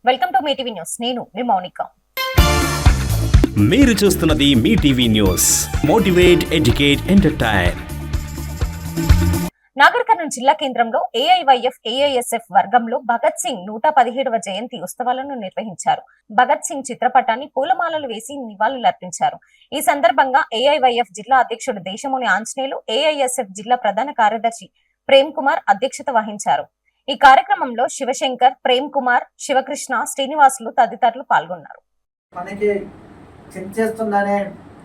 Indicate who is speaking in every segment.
Speaker 1: Welcome to Mee TV news. నేను మీ మౌనిక.
Speaker 2: మీరు చూస్తున్నది Mee TV news. Motivate, educate, entertain.
Speaker 1: Nagar Kurnool జిల్లా కేంద్రంలో ఏఐవైఎఫ్ ఏఐఎస్ఎఫ్ వర్గంలో భగత్ సింగ్ 117వ జయంతి ఉత్సవాలను నిర్వహించారు. భగత్ సింగ్ చిత్రపటాన్ని పూలమాలలు వేసి నివాళులర్పించారు. ఈ సందర్భంగా ఏఐవైఎఫ్ జిల్లా అధ్యక్షుడు దేశముని ఆంజనేయులు, ఏఐఎస్ఎఫ్ జిల్లా ప్రధాన కార్యదర్శి ప్రేమ్ కుమార్ అధ్యక్షత వహించారు. ఈ కార్యక్రమంలో శివశంకర్, ప్రేమ్ కుమార్, శివకృష్ణ, శ్రీనివాసులు తదితరులు పాల్గొన్నారు.
Speaker 3: మనకి చించేస్తుందనే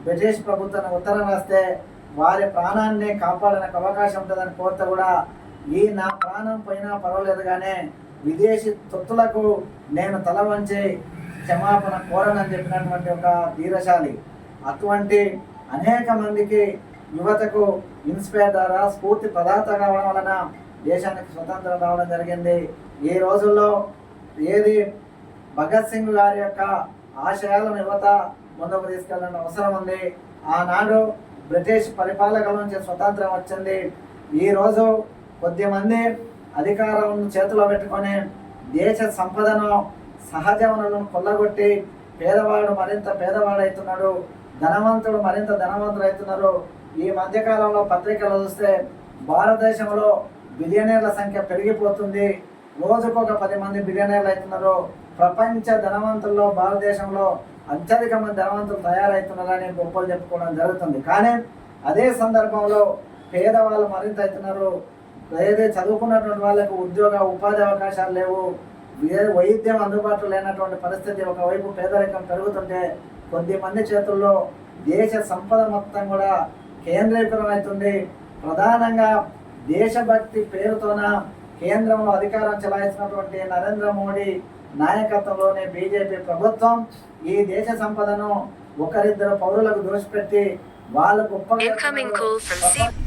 Speaker 3: బ్రిటిష్ ప్రభుత్వాన్ని ఉత్తరం రాస్తే వారి ప్రాణాన్ని కాపాడడానికి అవకాశం ఉంటుందని కోరితే కూడా ఈ నా ప్రాణం పోయినా పర్వాలేదు కానీ విదేశీ తొత్తులకు నేను తల వంచి క్షమాపణ కోరనని చెప్పినటువంటి ఒక ధీరశాలి. అటువంటి అనేక మందికి యువతకు ఇన్స్పైర్ ద్వారా స్ఫూర్తి ప్రదాత కావడం వలన దేశానికి స్వతంత్రం రావడం జరిగింది. ఈ రోజుల్లో ఏది భగత్ సింగ్ గారి యొక్క ఆశయాలను యువత ముందుకు తీసుకెళ్ళాలని అవసరం ఉంది. ఆనాడు బ్రిటిష్ పరిపాలకుల నుంచి స్వతంత్రం వచ్చింది. ఈరోజు కొద్దిమంది అధికారం చేతిలో పెట్టుకొని దేశ సంపదను, సహజ వనరులను కొల్లగొట్టి పేదవాడు మరింత పేదవాడవుతున్నాడు, ధనవంతుడు మరింత ధనవంతుడు అవుతున్నారు. ఈ మధ్యకాలంలో పత్రికలు చూస్తే భారతదేశంలో బిలియనీర్ల సంఖ్య పెరిగిపోతుంది. రోజుకొక 10 మంది బిలియనీర్లు అవుతున్నారు. ప్రపంచ ధనవంతుల్లో భారతదేశంలో అత్యధిక మంది ధనవంతులు తయారవుతున్నారని గొప్పలు చెప్పుకోవడం జరుగుతుంది. కానీ అదే సందర్భంలో పేదవాళ్ళు మరింత అవుతున్నారు. ఏదైతే చదువుకున్నటువంటి వాళ్ళకు ఉద్యోగ ఉపాధి అవకాశాలు లేవు, వైద్యం అందుబాటులో లేనటువంటి పరిస్థితి. ఒకవైపు పేదరికం పెరుగుతుంటే కొద్దిమంది చేతుల్లో దేశ సంపద మొత్తం కూడా కేంద్రీకృతం అవుతుంది. ప్రధానంగా దేశభక్తి పేరుతోన కేంద్రంలో అధికారం చెలాయిస్తున్నటువంటి నరేంద్ర మోడీ నాయకత్వంలోని బీజేపీ ప్రభుత్వం ఈ దేశ సంపదను ఒకరిద్దరు పౌరులకు దోషిపెట్టి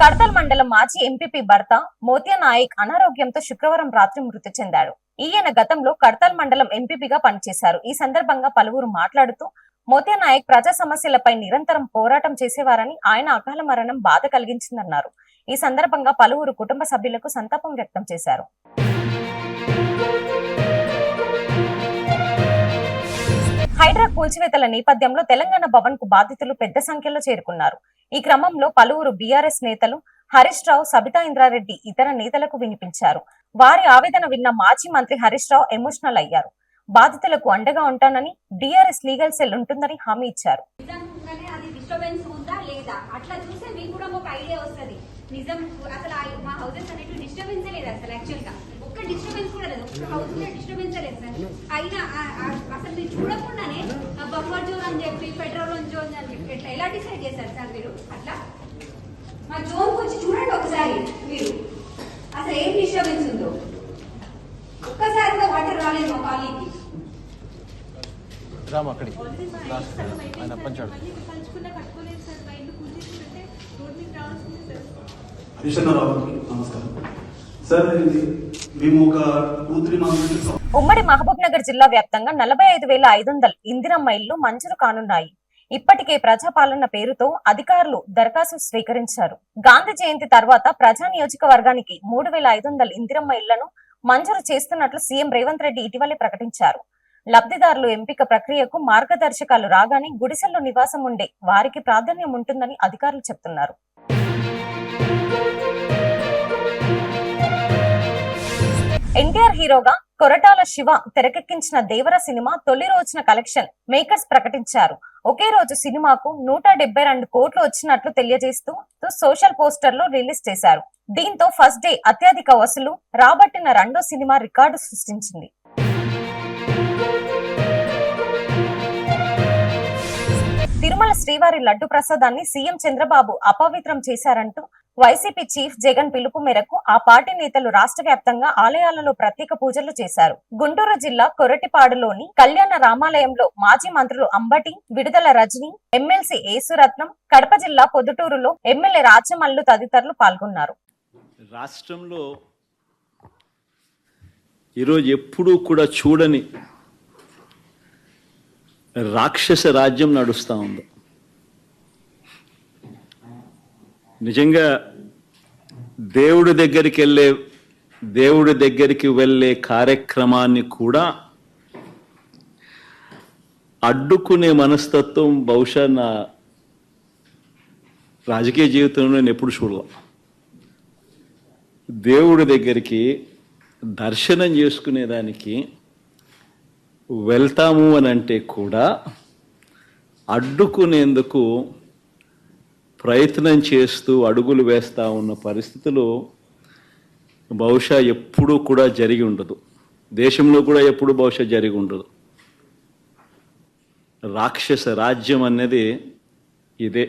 Speaker 1: కడతాల్ మండలం మాజీ ఎంపీపీ భర్త మోత్యా నాయక్ అనారోగ్యంతో శుక్రవారం రాత్రి మృతి చెందాడు. ఈయన గతంలో కడతాల్ మండలం ఎంపీపీగా పనిచేశారు. ఈ సందర్భంగా పలువురు మాట్లాడుతూ మోత్యా నాయక్ ప్రజా సమస్యలపై నిరంతరం పోరాటం చేసేవారని, ఆయన అకాల మరణం బాధ కలిగించిందన్నారు. ఈ సందర్భంగా పలువురు కుటుంబ సభ్యులకు సంతాపం వ్యక్తం చేశారు. హైడ్రా కూల్చివేతల నేపథ్యంలో తెలంగాణ భవన్ కు బాధితులు పెద్ద సంఖ్యలో చేరుకున్నారు. ఈ క్రమంలో పలువురు బీఆర్ఎస్ నేతలు హరీష్ రావు, సబితా ఇంద్రారెడ్డి ఇతర నేతలకు వినిపించారు. వారి ఆవేదన విన్న మాజీ మంత్రి హరీష్ రావు ఎమోషనల్ అయ్యారు. బాధితులకు అండగా ఉంటానని, బీఆర్ఎస్ లీగల్ సెల్ ఉంటుందని హామీ ఇచ్చారు.
Speaker 4: నిజం అసలు మా హౌసెస్ అనేవి డిస్టర్బెన్స్ లేదు. అసలు యాక్చువల్ గా ఒక్క డిస్టర్బెన్స్ కూడా లేదు. ఒక్క హౌస్ లో డిస్టర్బెన్స్ లేదు సార్. అయినా అసలు మీరు చూడకుండానే బఫర్ జోన్ అని చెప్పి, ఫెడరల్ జోన్ అని చెప్పి ఎట్లా ఎలా డిసైడ్ చేశారు సార్ మీరు? అట్లా మా జోన్ వచ్చి చూడండి ఒకసారి మీరు, అసలు ఏం డిస్టర్బెన్స్ ఉందో. ఒక్కసారి కూడా వాటర్ రాలేదు మా కాలనీకి.
Speaker 1: ఉమ్మడి మహబూబ్ నగర్ జిల్లా వ్యాప్తంగా 45,500 ఇందిరమ్మ ఇళ్లు మంజూరు కానున్నాయి. ఇప్పటికే ప్రజాపాలన పేరుతో అధికారులు దరఖాస్తు స్వీకరించారు. గాంధీ జయంతి తర్వాత ప్రజా నియోజకవర్గానికి 3,500 ఇందిరమ్మ ఇళ్లను మంజూరు చేస్తున్నట్లు సీఎం రేవంత్ రెడ్డి ఇటీవలే ప్రకటించారు. లబ్ధిదారులు ఎంపిక ప్రక్రియకు మార్గదర్శకాలు రాగానే గుడిసెల్లో నివాసం ఉండే వారికి ప్రాధాన్యం ఉంటుందని అధికారులు చెబుతున్నారు. ఎన్టీఆర్ హీరోగా కొరటాల శివ తెరకెక్కించిన దేవర సినిమా తొలి రోజున కలెక్షన్ మేకర్స్ ప్రకటించారు. ఒకే రోజు సినిమాకు 172 కోట్లు వచ్చినట్లు తెలియజేస్తూ సోషల్ పోస్టర్లు రిలీజ్ చేశారు. దీంతో ఫస్ట్ డే అత్యధిక వసూలు రాబట్టిన రెండో సినిమా రికార్డు సృష్టించింది. తిరుమల శ్రీవారి లడ్డు ప్రసాదాన్ని సీఎం చంద్రబాబు అపవిత్రం చేశారంటూ వైసీపీ చీఫ్ జగన్ పిలుపు మేరకు ఆ పార్టీ నేతలు రాష్ట్ర వ్యాప్తంగా ఆలయాలలో ప్రత్యేక పూజలు చేశారు. గుంటూరు జిల్లా కొరటిపాడులోని కళ్యాణ రామాలయంలో మాజీ మంత్రులు అంబటి, విడుదల రజని, ఎమ్మెల్సీ యేసురత్నం, కడప జిల్లా పొద్దుటూరులో ఎమ్మెల్యే రాచమల్లు తదితరులు పాల్గొన్నారు.
Speaker 5: రాష్ట్రంలో ఈరోజు ఎప్పుడూ కూడా చూడని రాక్షస రాజ్యం నడుస్తూ ఉంది. నిజంగా దేవుడి దగ్గరికి వెళ్ళే కార్యక్రమాన్ని కూడా అడ్డుకునే మనస్తత్వం బహుశా నా రాజకీయ జీవితంలో నేను ఎప్పుడు చూడలే. దేవుడి దగ్గరికి దర్శనం చేసుకునేదానికి వెళ్తాము అని అంటే కూడా అడ్డుకునేందుకు ప్రయత్నం చేస్తూ అడుగులు వేస్తూ ఉన్న పరిస్థితులు బహుశా ఎప్పుడూ కూడా జరిగి ఉండదు. దేశంలో కూడా ఎప్పుడు బహుశా జరిగి ఉండదు. రాక్షస రాజ్యం అనేది ఇదే.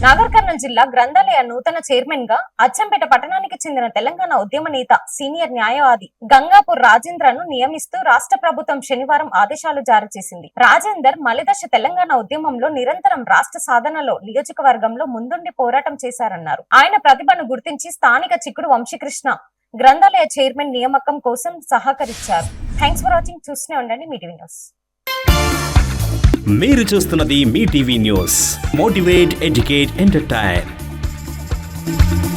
Speaker 1: నాగర్ కర్నూలు జిల్లా గ్రంథాలయ నూతన చైర్మన్ గా అచ్చంపేట పట్టణానికి చెందిన తెలంగాణ ఉద్యమ నేత సీనియర్ న్యాయవాది గంగాపూర్ రాజేంద్రను నియమిస్తూ రాష్ట్ర ప్రభుత్వం శనివారం ఆదేశాలు జారీ చేసింది. రాజేందర్ మలిదశ తెలంగాణ ఉద్యమంలో నిరంతరం రాష్ట్ర సాధనలో నియోజకవర్గంలో ముందుండి పోరాటం చేశారన్నారు. ఆయన ప్రతిభను గుర్తించి స్థానిక చిక్కుడు వంశీకృష్ణ గ్రంథాలయ చైర్మన్ నియామకం కోసం సహకరించారు. Thanks for watching. చూస్తూనే ఉండండి మీ టీవీ న్యూస్.
Speaker 2: మీరు చూస్తున్నది Mee TV news. Motivate, educate, entertain.